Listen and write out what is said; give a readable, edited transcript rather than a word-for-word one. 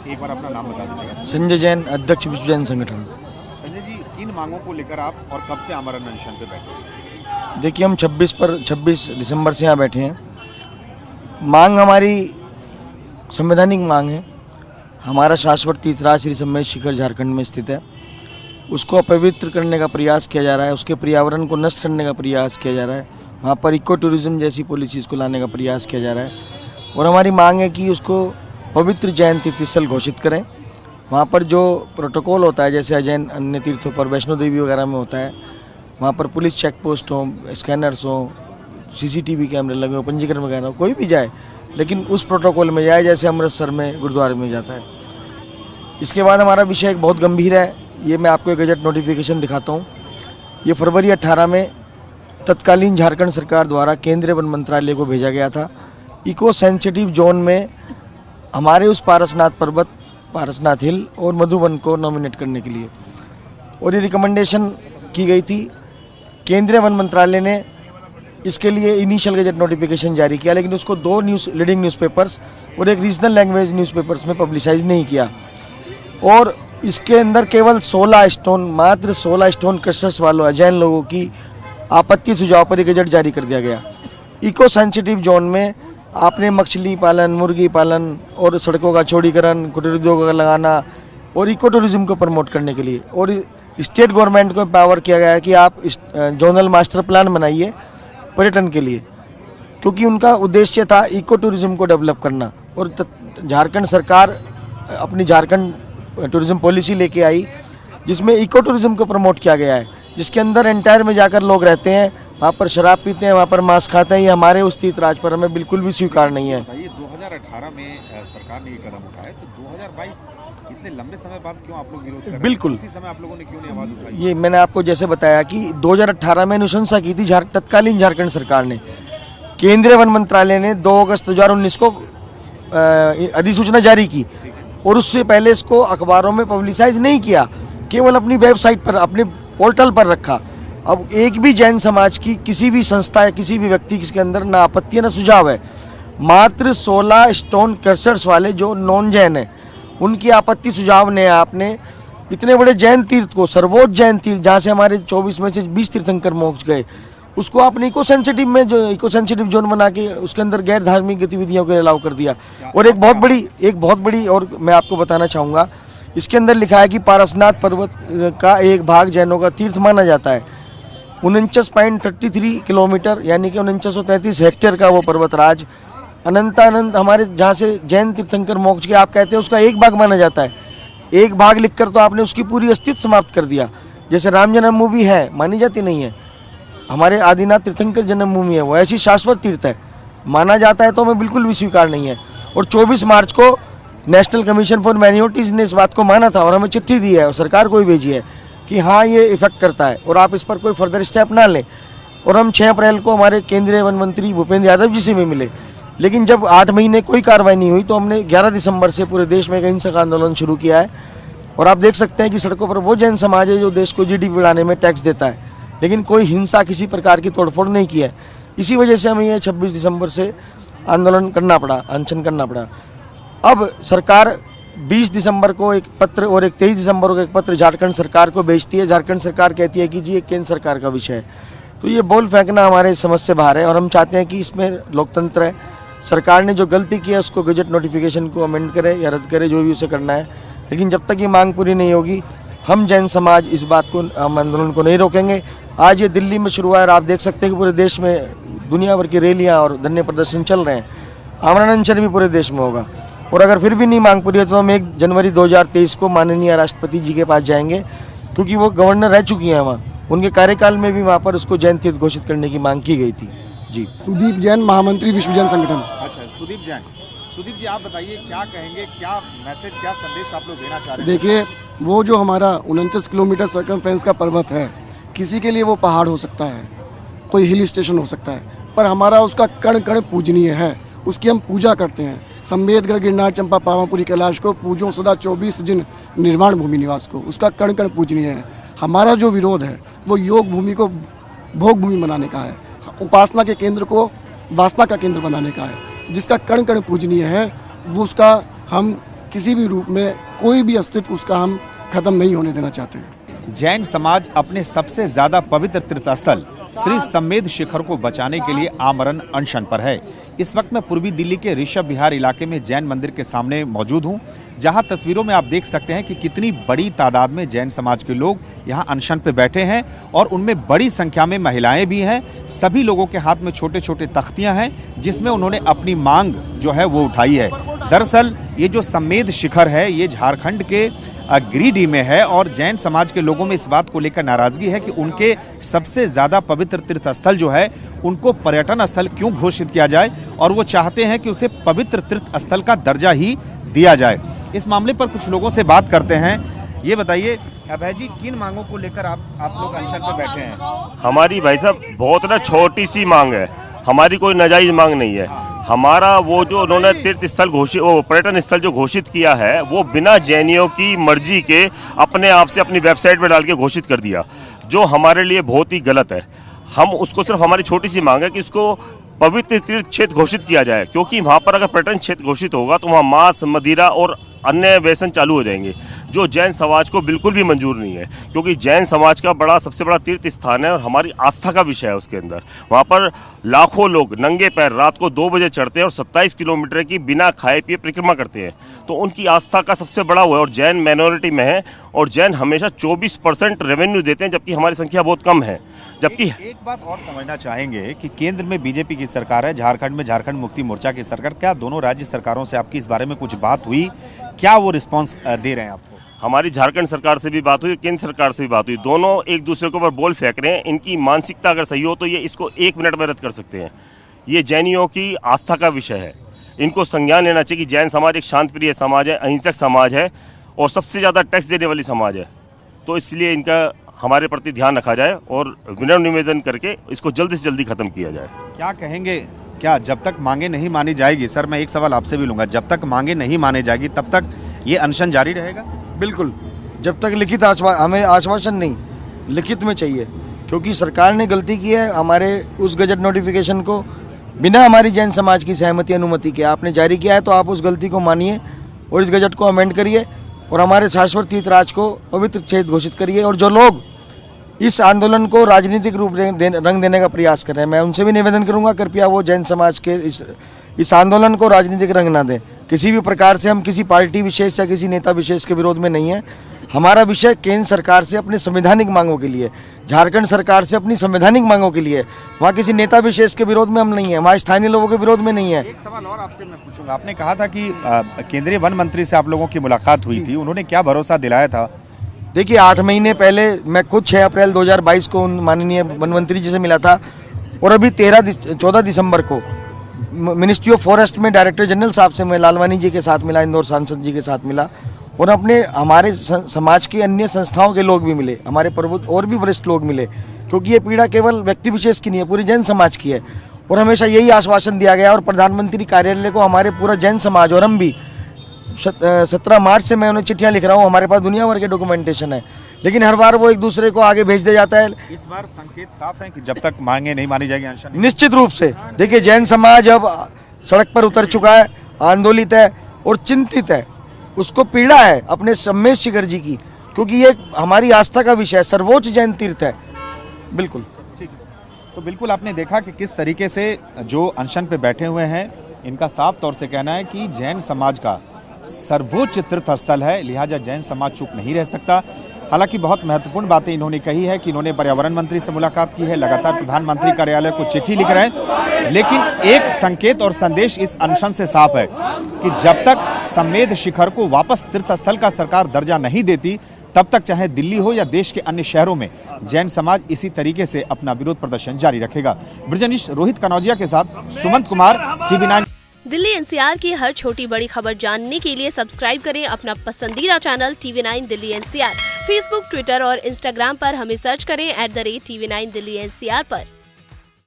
एक बार अपना नाम बता दीजिएगा। संजय जैन, अध्यक्ष विश्व जैन संगठन। संजय जी, किन मांगों को लेकर आप और कब से आमरण अनशन पे बैठे हैं? देखिए, हम 26 दिसंबर से यहाँ बैठे हैं। मांग हमारी संवैधानिक मांग है। हमारा शाश्वत तीर्थराज श्री सम्मेद शिखर झारखंड में स्थित है। उसको अपवित्र करने का प्रयास किया जा रहा है, उसके पर्यावरण को नष्ट करने का प्रयास किया जा रहा है। वहाँ पर इको टूरिज्म जैसी पॉलिसीज़ को लाने का प्रयास किया जा रहा है। और हमारी मांग है कि उसको पवित्र जैन तीर्थस्थल घोषित करें। वहाँ पर जो प्रोटोकॉल होता है, जैसे जैन अन्य तीर्थों पर वैष्णो देवी वगैरह में होता है, वहाँ पर पुलिस चेक पोस्ट हो, स्कैनर्स हो, CCTV कैमरे लगे हो, पंजीकरण वगैरह हो, कोई भी जाए लेकिन उस प्रोटोकॉल में जाए जैसे अमृतसर में गुरुद्वारे में जाता है। इसके बाद हमारा विषय एक बहुत गंभीर है। ये मैं आपको एक गजट नोटिफिकेशन दिखाता हूँ। ये फरवरी 18 में तत्कालीन झारखंड सरकार द्वारा केंद्रीय वन मंत्रालय को भेजा गया था। इको सेंसिटिव जोन में हमारे उस पारसनाथ पर्वत, पारसनाथ हिल और मधुवन को नॉमिनेट करने के लिए, और ये रिकमेंडेशन की गई थी। केंद्रीय वन मंत्रालय ने इसके लिए इनिशियल गजट नोटिफिकेशन जारी किया, लेकिन उसको 2 लीडिंग न्यूज़पेपर्स और एक रीजनल लैंग्वेज न्यूज़पेपर्स में पब्लिसाइज नहीं किया। और इसके अंदर केवल 16 स्टोन, मात्र 16 स्टोन क्रशर्स वालों अजैन लोगों की आपत्ति सुझाव पर गजट जारी कर दिया गया। इको सेंसिटिव जोन में आपने मछली पालन, मुर्गी पालन और सड़कों का चौड़ीकरण, कुटीर उद्योग लगाना और इको टूरिज्म को प्रमोट करने के लिए, और स्टेट गवर्नमेंट को पावर किया गया है कि आप जोनल मास्टर प्लान बनाइए पर्यटन के लिए, क्योंकि उनका उद्देश्य था इको टूरिज्म को डेवलप करना। और झारखंड सरकार अपनी झारखंड टूरिज्म पॉलिसी लेके आई, जिसमें इको टूरिज्म को प्रमोट किया गया है, जिसके अंदर एंटायर में जाकर लोग रहते हैं, वहाँ पर शराब पीते हैं, वहाँ पर मांस खाते हैं। ये हमारे उस तीर्थराज पर हमें बिल्कुल भी स्वीकार नहीं है। बताइए, 2018 में सरकार ने ये कदम उठाया, तो 2022 इतने लंबे समय बाद क्यों आप लोग विरोध कर रहे हैं? बिल्कुल। उसी समय आप लोगों ने क्यों नहीं आवाज उठाई? ये मैंने आपको जैसे बताया कि 2018 में अनुशंसा की थी तत्कालीन झारखंड सरकार ने। केंद्रीय वन मंत्रालय ने 2 अगस्त 2019 को अधिसूचना जारी की, और उससे पहले इसको अखबारों में पब्लिसाइज नहीं किया, केवल अपनी वेबसाइट पर, अपने पोर्टल पर रखा। अब एक भी जैन समाज की किसी भी संस्था या किसी भी व्यक्ति के अंदर ना आपत्ति ना सुझाव है। मात्र 16 स्टोन क्रशर्स वाले जो नॉन जैन है, उनकी आपत्ति सुझाव ने आपने इतने बड़े जैन तीर्थ को, सर्वोच्च जैन तीर्थ जहाँ से हमारे 24 में से 20 तीर्थंकर मोक्ष गए, उसको आपने इको सेंसिटिव में, जो इको सेंसिटिव जोन बना के उसके अंदर गैर धार्मिक गतिविधियों के अलाउ कर दिया। और एक बहुत बड़ी और मैं आपको बताना चाहूँगा, इसके अंदर लिखा है कि पारसनाथ पर्वत का एक भाग जैनों का तीर्थ माना जाता है। 49.33 किलोमीटर यानी कि 4933 हेक्टेयर का वो पर्वतराज अनंत हमारे जहाँ से जैन तीर्थंकर मोक्ष के आप कहते हैं उसका एक भाग माना जाता है। एक भाग लिखकर तो आपने उसकी पूरी अस्तित्व समाप्त कर दिया। जैसे राम जन्मभूमि है, मानी जाती नहीं है, हमारे आदिनाथ तीर्थंकर जन्मभूमि है, वो ऐसी शाश्वत तीर्थ है, माना जाता है तो हमें बिल्कुल भी स्वीकार नहीं है। और 24 मार्च को नेशनल कमीशन फॉर माइनॉरिटीज़ ने इस बात को माना था और हमें चिट्ठी दी है और सरकार को भी भेजी है कि हाँ ये इफेक्ट करता है और आप इस पर कोई फर्दर स्टेप ना लें। और हम 6 अप्रैल को हमारे केंद्रीय वन मंत्री भूपेंद्र यादव जी से भी मिले, लेकिन जब 8 महीने कोई कार्रवाई नहीं हुई तो हमने 11 दिसंबर से पूरे देश में एक अहिंसक आंदोलन शुरू किया है। और आप देख सकते हैं कि सड़कों पर वो जैन समाज है जो देश को GDP बढ़ाने में टैक्स देता है, लेकिन कोई हिंसा, किसी प्रकार की तोड़फोड़ नहीं की है। इसी वजह से हमें ये 26 दिसंबर से आंदोलन करना पड़ा, अनशन करना पड़ा। अब सरकार 20 दिसंबर को एक पत्र और एक 23 दिसंबर को एक पत्र झारखंड सरकार को भेजती है। झारखंड सरकार कहती है कि जी ये केंद्र सरकार का विषय है। तो ये बोल फेंकना हमारे समझ से बाहर है और हम चाहते हैं कि इसमें लोकतंत्र है। सरकार ने जो गलती की है उसको गजट नोटिफिकेशन को अमेंड करे या रद्द करे, जो भी उसे करना है, लेकिन जब तक ये मांग पूरी नहीं होगी हम जैन समाज इस बात को, हम आंदोलन को नहीं रोकेंगे। आज ये दिल्ली में शुरू हुआ है और आप देख सकते हैं कि पूरे देश में दुनिया भर की रैलियाँ और धरने प्रदर्शन चल रहे हैं। आमरण अनशन भी पूरे देश में होगा और अगर फिर भी नहीं मांग पूरी है तो हम 1 जनवरी 2023 को माननीय राष्ट्रपति जी के पास जाएंगे, क्योंकि वो गवर्नर रह चुकी हैं वहाँ, उनके कार्यकाल में भी वहाँ पर उसको जैन तीर्थ घोषित करने की मांग की गई थी। जी। सुदीप जैन, महामंत्री विश्व जैन संगठन। अच्छा, सुदीप जैन। सुदीप जी, आप बताइए क्या कहेंगे, क्या मैसेज, क्या संदेश आप लोग देना चाह रहे हैं? देखिए, वो जो हमारा 49 किलोमीटर सर्कमफेरेंस का पर्वत है, किसी के लिए वो पहाड़ हो सकता है, कोई हिल स्टेशन हो सकता है, पर हमारा उसका कण कण पूजनीय है, उसकी हम पूजा करते हैं। संवेदगढ़, गिरनार, चंपा, पावापुरी, कैलाश को पूजो सदा 24 जिन निर्वाण भूमि निवास को, उसका कण कण पूजनीय है। हमारा जो विरोध है वो योग भूमि को भोग भूमि बनाने का है, उपासना के केंद्र को वासना का केंद्र बनाने का है। जिसका कण कण पूजनीय है वो उसका हम किसी भी रूप में कोई भी अस्तित्व उसका हम खत्म नहीं होने देना चाहते हैं। जैन समाज अपने सबसे ज्यादा पवित्र तीर्थस्थल श्री सम्मेद शिखर को बचाने के लिए आमरण अनशन पर है। इस वक्त मैं पूर्वी दिल्ली के ऋषभ विहार इलाके में जैन मंदिर के सामने मौजूद हूं, जहां तस्वीरों में आप देख सकते हैं कि कितनी बड़ी तादाद में जैन समाज के लोग यहां अनशन पे बैठे हैं और उनमें बड़ी संख्या में महिलाएं भी हैं। सभी लोगों के हाथ में छोटे छोटे तख्तियां हैं जिसमें उन्होंने अपनी मांग जो है वो उठाई है। दरअसल ये जो सम्मेद शिखर है ये झारखंड के गिरिडीह में है और जैन समाज के लोगों में इस बात को लेकर नाराजगी है कि उनके सबसे ज्यादा पवित्र तीर्थ स्थल जो है उनको पर्यटन स्थल क्यों घोषित किया जाए और वो चाहते हैं कि उसे पवित्र तीर्थ स्थल का दर्जा ही दिया जाए। इस मामले पर कुछ लोगों से बात करते हैं। ये बताइए अभय जी, किन मांगों को लेकर आप लोग अनशन पर बैठे हैं? हमारी भाई साहब बहुत ना छोटी सी मांग है, हमारी कोई नाजायज मांग नहीं है। हमारा वो जो उन्होंने तीर्थ स्थल घोषित, वो पर्यटन स्थल जो घोषित किया है वो बिना जैनियों की मर्जी के अपने आप से अपनी वेबसाइट पर डाल के घोषित कर दिया, जो हमारे लिए बहुत ही गलत है। हम उसको सिर्फ हमारी छोटी सी मांग है कि इसको पवित्र तीर्थ क्षेत्र घोषित किया जाए, क्योंकि वहाँ पर अगर पर्यटन क्षेत्र घोषित होगा तो वहाँ मांस, मदिरा और अन्य व्यसन चालू हो जाएंगे, जो जैन समाज को बिल्कुल भी मंजूर नहीं है। क्योंकि जैन समाज का सबसे बड़ा तीर्थ स्थान है और हमारी आस्था का विषय है उसके अंदर। वहाँ पर लाखों लोग नंगे पैर रात को 2 बजे चढ़ते हैं और 27 किलोमीटर की बिना खाए पिए परिक्रमा करते हैं, तो उनकी आस्था का सबसे बड़ा वो है। और जैन माइनॉरिटी में है और जैन हमेशा 24% रेवेन्यू देते हैं, जबकि हमारी संख्या बहुत कम है। जबकि एक बात और समझना चाहेंगे कि केंद्र में बीजेपी की सरकार है, झारखंड में झारखंड मुक्ति मोर्चा की सरकार, क्या दोनों राज्य सरकारों से आपकी इस बारे में कुछ बात हुई? क्या वो रिस्पांस दे रहे हैं आपको? हमारी झारखंड सरकार से भी बात हुई, केंद्र सरकार से भी बात हुई, दोनों एक दूसरे के ऊपर बोल फेंक रहे हैं। इनकी मानसिकता अगर सही हो तो ये इसको 1 मिनट में रद्द कर सकते हैं। ये जैनियों की आस्था का विषय है, इनको संज्ञान लेना चाहिए कि जैन समाज एक शांतिप्रिय समाज है, अहिंसक समाज है और सबसे ज़्यादा टैक्स देने वाली समाज है। तो इसलिए इनका हमारे प्रति ध्यान रखा जाए और विनम्र निवेदन करके इसको जल्दी से जल्दी खत्म किया जाए। क्या कहेंगे, क्या जब तक मांगे नहीं मानी जाएगी, सर मैं एक सवाल आपसे भी लूंगा, जब तक मांगे नहीं माने जाएगी तब तक ये अनशन जारी रहेगा? बिल्कुल, जब तक लिखित हमें आश्वासन नहीं, लिखित में चाहिए, क्योंकि सरकार ने गलती की है। हमारे उस गजट नोटिफिकेशन को बिना हमारी जैन समाज की सहमति अनुमति के आपने जारी किया है, तो आप उस गलती को मानिए और इस गजट को अमेंड करिए और हमारे शाश्वत तीर्थराज को पवित्र क्षेत्र घोषित करिए। और जो लोग इस आंदोलन को राजनीतिक रूप रंग देने का प्रयास कर रहे हैं, मैं उनसे भी निवेदन करूंगा कृपया वो जैन समाज के इस आंदोलन को राजनीतिक रंग ना दें। किसी भी प्रकार से हम किसी पार्टी विशेष या किसी नेता विशेष के विरोध में नहीं है। हमारा विषय केंद्र सरकार से अपनी संवैधानिक मांगों के लिए, झारखंड सरकार से अपनी संवैधानिक मांगों के लिए, वहाँ किसी नेता विशेष के विरोध में हम नहीं है, वहाँ स्थानीय लोगों के विरोध में नहीं है। एक सवाल और आपसे मैं पूछूंगा, आपने कहा था कि केंद्रीय वन मंत्री से आप लोगों की मुलाकात हुई थी, उन्होंने क्या भरोसा दिलाया था? देखिए 8 महीने पहले मैं खुद 6 अप्रैल 2022 को माननीय वन मंत्री जी से मिला था और अभी 14 दिसंबर को मिनिस्ट्री ऑफ फॉरेस्ट में डायरेक्टर जनरल साहब से मैं लालवानी जी के साथ मिला, इंदौर सांसद जी के साथ मिला और अपने हमारे समाज की अन्य संस्थाओं के लोग भी मिले, हमारे प्रबुद्ध और भी वरिष्ठ लोग मिले, क्योंकि ये पीड़ा केवल व्यक्ति विशेष की नहीं है, पूरी जैन समाज की है। और हमेशा यही आश्वासन दिया गया और प्रधानमंत्री कार्यालय को हमारे पूरा जैन समाज और हम भी 17 मार्च से मैं उन्हें चिट्ठियां लिख रहा हूं, हमारे पास दुनिया भर के डॉक्यूमेंटेशन है, लेकिन हर बार वो एक दूसरे को आगे भेज दे जाता है। इस बार संकेत साफ है कि जब तक मांगे नहीं मानी जाएगी अनशन? निश्चित रूप से देखिए जैन समाज अब सड़क पर उतर चुका है, आंदोलित है और चिंतित है, उसको पीड़ा है अपने सम्मेद शिखर जी की, क्योंकि ये हमारी आस्था का विषय है, सर्वोच्च जैन तीर्थ है। बिल्कुल ठीक है, तो बिल्कुल आपने देखा कि किस तरीके से जो अनशन पे बैठे हुए हैं, इनका साफ तौर से कहना है कि जैन समाज का सर्वोच्च तीर्थ स्थल है, लिहाजा जैन समाज चुप नहीं रह सकता। हालांकि बहुत महत्वपूर्ण बातें इन्होंने कही है कि इन्होंने पर्यावरण मंत्री से मुलाकात की है, लगातार प्रधानमंत्री कार्यालय को चिट्ठी लिख रहे हैं, लेकिन एक संकेत और संदेश इस अनशन से साफ है कि जब तक सम्मेद शिखर को वापस तीर्थ स्थल का सरकार दर्जा नहीं देती, तब तक चाहे दिल्ली हो या देश के अन्य शहरों में जैन समाज इसी तरीके से अपना विरोध प्रदर्शन जारी रखेगा। ब्रिजनीश रोहित कनौजिया के साथ सुमंत कुमार, TV9। दिल्ली NCR की हर छोटी बड़ी खबर जानने के लिए सब्सक्राइब करें अपना पसंदीदा channel TV9 Delhi NCR। Facebook, Twitter और इंस्टाग्राम पर हमें सर्च करें @TV9 दिल्ली NCR पर।